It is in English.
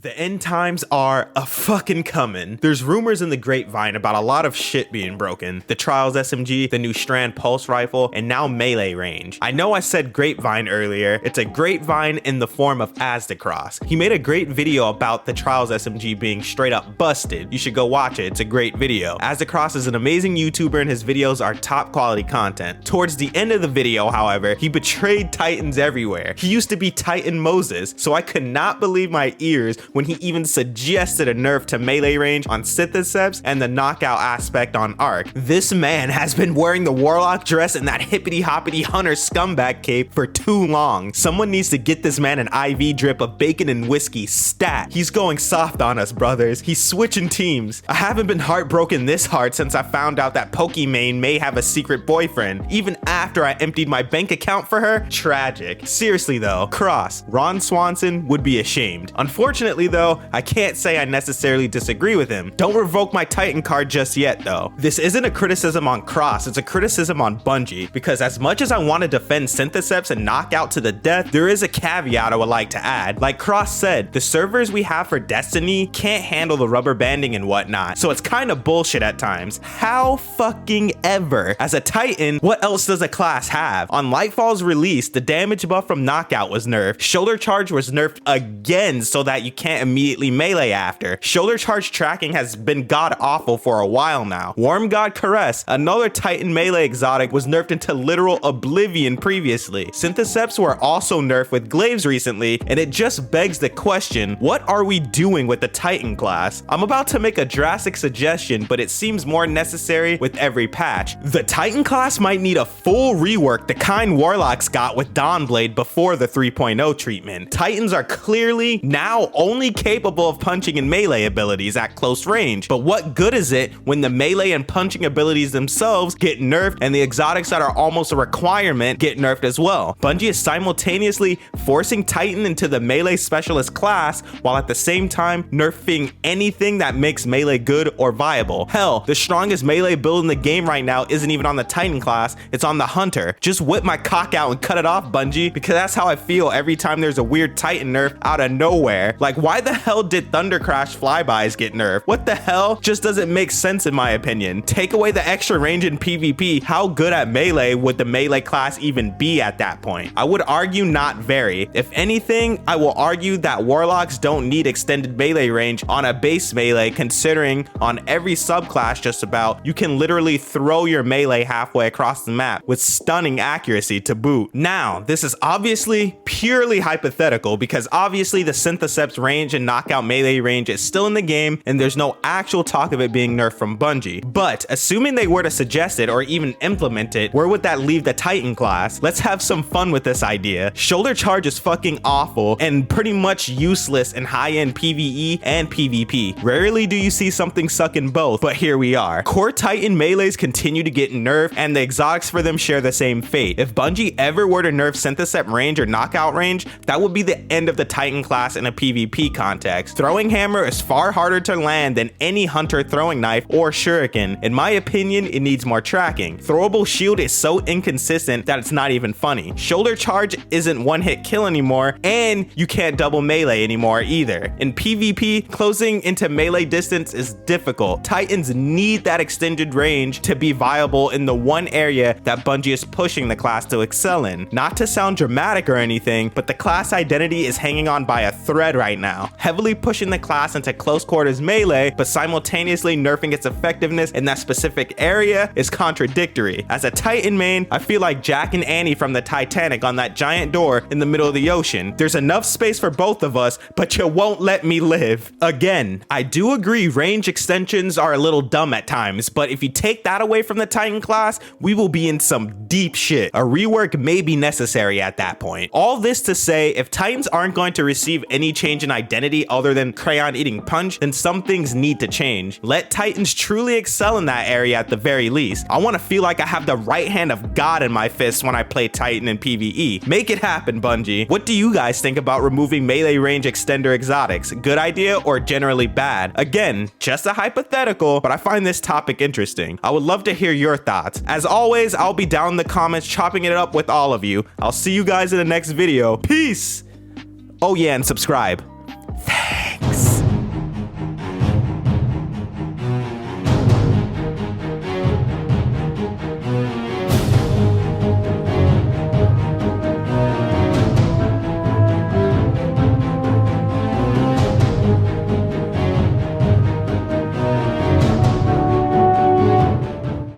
The end times are a fucking coming. There's rumors in the grapevine about a lot of shit being broken. The Trials SMG, the new Strand Pulse Rifle, and now melee range. I know I said grapevine earlier. It's a grapevine in the form of Azdacross. He made a great video about the Trials SMG being straight up busted. You should go watch it. It's a great video. Azdacross is an amazing YouTuber and his videos are top quality content. Towards the end of the video, however, he betrayed Titans everywhere. He used to be Titan Moses, so I could not believe my ears when he even suggested a nerf to melee range on Syntheseps and the knockout aspect on Arc. This man has been wearing the Warlock dress and that hippity hoppity hunter scumbag cape for too long. Someone needs to get this man an IV drip of bacon and whiskey stat. He's going soft on us, brothers. He's switching teams. I haven't been heartbroken this hard since I found out that Pokimane may have a secret boyfriend, even after I emptied my bank account for her. Tragic. Seriously though, Cross, Ron Swanson would be ashamed. Unfortunately though, I can't say I necessarily disagree with him. Don't revoke my Titan card just yet though. This isn't a criticism on Cross, it's a criticism on Bungie, because as much as I want to defend Syntheseps and Knockout to the death, there is a caveat I would like to add. Like Cross said, the servers we have for Destiny can't handle the rubber banding and whatnot, so it's kind of bullshit at times. How fucking ever? As a Titan, what else does a class have? On Lightfall's release, the damage buff from Knockout was nerfed. Shoulder charge was nerfed again so that you can't immediately melee after. Shoulder charge tracking has been god awful for a while now. Worm God Caress, another Titan melee exotic, was nerfed into literal oblivion previously. Syntheseps were also nerfed with glaives recently, and it just begs the question, what are we doing with the Titan class? I'm about to make a drastic suggestion, but it seems more necessary with every patch. The Titan class might need a full rework, the kind Warlocks got with Dawnblade before the 3.0 treatment. Titans are clearly now only capable of punching and melee abilities at close range, but what good is it when the melee and punching abilities themselves get nerfed and the exotics that are almost a requirement get nerfed as well? Bungie is simultaneously forcing Titan into the melee specialist class while at the same time nerfing anything that makes melee good or viable. Hell, the strongest melee build in the game right now isn't even on the Titan class, it's on the Hunter. Just whip my cock out and cut it off, Bungie, because that's how I feel every time there's a weird Titan nerf out of nowhere. Like, why the hell did Thunder Crash flybys get nerfed? What the hell? Just doesn't make sense in my opinion. Take away the extra range in PvP, how good at melee would the melee class even be at that point? I would argue not very. If anything, I will argue that Warlocks don't need extended melee range on a base melee, considering on every subclass just about, you can literally throw your melee halfway across the map with stunning accuracy to boot. Now, this is obviously purely hypothetical because obviously the Syntheseps range and Knockout melee range is still in the game and there's no actual talk of it being nerfed from Bungie. But assuming they were to suggest it or even implement it, where would that leave the Titan class? Let's have some fun with this idea. Shoulder charge is fucking awful and pretty much useless in high-end PvE and PvP. Rarely do you see something suck in both, but here we are. Core Titan melees continue to get nerfed and the exotics for them share the same fate. If Bungie ever were to nerf Syntheseps range or Knockout range, that would be the end of the Titan class in a PvP context. Throwing Hammer is far harder to land than any Hunter throwing knife or shuriken. In my opinion, it needs more tracking. Throwable shield is so inconsistent that it's not even funny. Shoulder charge isn't one hit kill anymore, and you can't double melee anymore either. In PvP, closing into melee distance is difficult. Titans need that extended range to be viable in the one area that Bungie is pushing the class to excel in. Not to sound dramatic or anything, but the class identity is hanging on by a thread right now. Heavily pushing the class into close quarters melee, but simultaneously nerfing its effectiveness in that specific area is contradictory. As a Titan main, I feel like Jack and Annie from the Titanic on that giant door in the middle of the ocean. There's enough space for both of us, but you won't let me live. Again, I do agree range extensions are a little dumb at times, but if you take that away from the Titan class, we will be in some deep shit. A rework may be necessary at that point. All this to say, if Titans aren't going to receive any change in identity other than crayon eating punch, then some things need to change. Let Titans truly excel in that area at the very least. I want to feel like I have the right hand of God in my fist when I play Titan in PvE. Make it happen, Bungie. What do you guys think about removing melee range extender exotics? Good idea or generally bad? Again, just a hypothetical, but I find this topic interesting. I would love to hear your thoughts. As always, I'll be down in the comments chopping it up with all of you. I'll see you guys in the next video. Peace! Oh yeah, and subscribe.